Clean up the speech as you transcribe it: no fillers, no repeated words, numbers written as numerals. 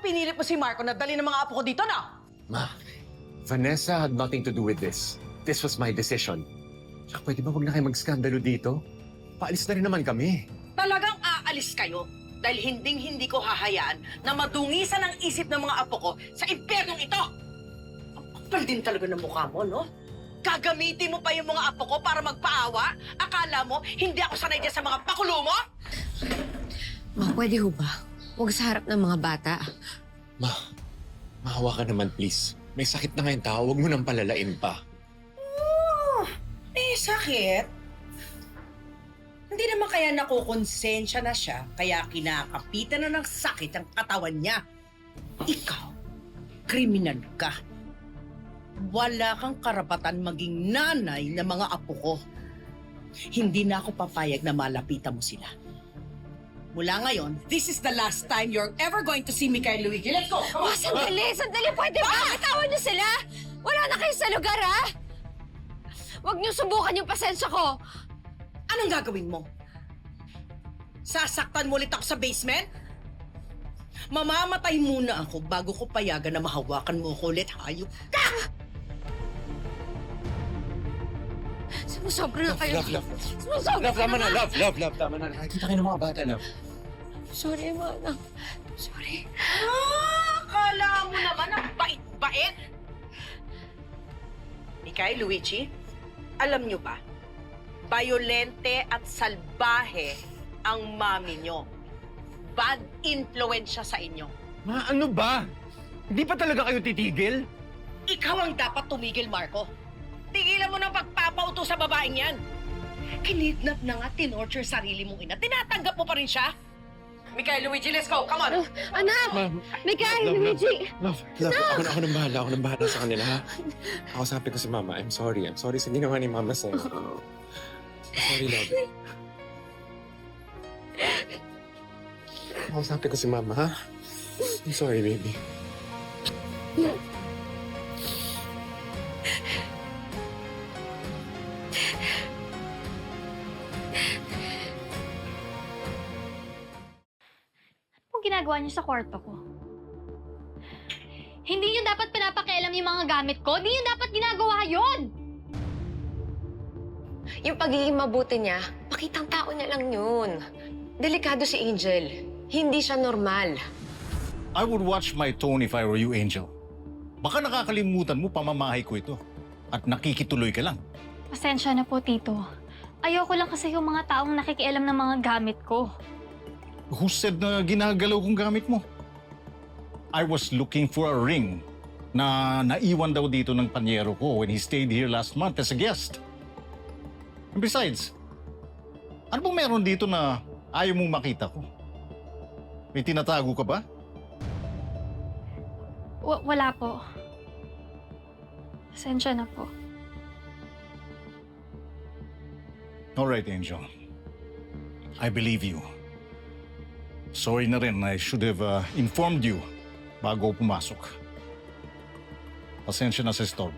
pinilit mo si Marco na dali ng mga apo ko dito, no? Ma, Vanessa had nothing to do with this. This was my decision. Tsaka pwede ba huwag na kayo mag-skandalo dito? Paalis na rin naman kami. Talagang aalis kayo dahil hinding-hindi ko hahayaan na madungisan ang isip ng mga apo ko sa impyernong ito. Ang kapal din talaga ng mukha mo, no? Gagamitin mo pa yung mga apo ko para magpaawa? Akala mo, hindi ako sanay dyan sa mga pakulo mo? Ma, pwede ho ba? Huwag sa harap ng mga bata. Ma, mahawa ka naman please. May sakit na ngayong tao, huwag mo nang palalain pa. Eh, sakit? Hindi naman kaya nakukonsensya na siya, kaya kinakapitan na ng sakit ang katawan niya. Ikaw, kriminal ka. Wala kang karapatan maging nanay ng mga apo ko. Hindi na ako papayag na malapitan mo sila. Mula ngayon, this is the last time you're ever going to see me kay Luigi. Let's go! Come on! Sandali! Sandali! Pwede ba? Bitawan niyo sila! Wala na kayo sa lugar, ha? Huwag niyo subukan yung pasensya ko. Anong gagawin mo? Sasaktan mo ulit ako sa basement? Mamamatay muna ako bago ko payagan na mahawakan mo ako ulit, hayop ka! Sumusobra na kayo. Love. Sumusobra Love, tama na. Love, tama na. Nakikita kayo ng mga bata, love. Sorry, ma. Sorry. Akala mo naman ang bait-bait. Mikay, Luigi, alam nyo ba? Bayolente at salbahe ang mami nyo. Bad influence siya sa inyo. Ma, ano ba? Hindi pa talaga kayo titigil? Ikaw ang dapat tumigil, Marco. Tigilan mo ng pagpapauto sa babaeng yan. Kinidnap na nga, tinorture sarili mong ina. Tinatanggap mo pa rin siya? Mikay, Luigi, let's go. Come on. Anak! Ma'am. Mikay, Luigi! Love. Ako nang bahala. Ako nang bahala sa kanila, ha? Ako sabi ko si Mama, I'm sorry sa ginawa ni Mama sa'yo. Sorry, love. Ako sabi ko si Mama, ha? I'm sorry, baby. Anong ginagawa niyo sa kwarto ko? Hindi niyo dapat pinapakialam yung mga gamit ko. Hindi niyo dapat ginagawa yon. Yung pagiging mabuti niya, pakitang tao niya lang yun. Delikado si Angel. Hindi siya normal. I would watch my tone if I were you, Angel. Baka nakakalimutan mo pamamahay ko ito at nakikituloy ka lang. Pasensya na po, Tito. Ayoko lang kasi yung mga taong nakikialam ng mga gamit ko. Who said na ginagalaw kong gamit mo? I was looking for a ring na naiwan daw dito ng panyero ko when he stayed here last month as a guest. And besides, ano bang meron dito na ayaw mong makita ko? May tinatago ka ba? Wala po. Pasensya na po. All right, Angel. I believe you. Sorry na rin, I should have informed you bago pumasok. Pasensya na sa istorbo.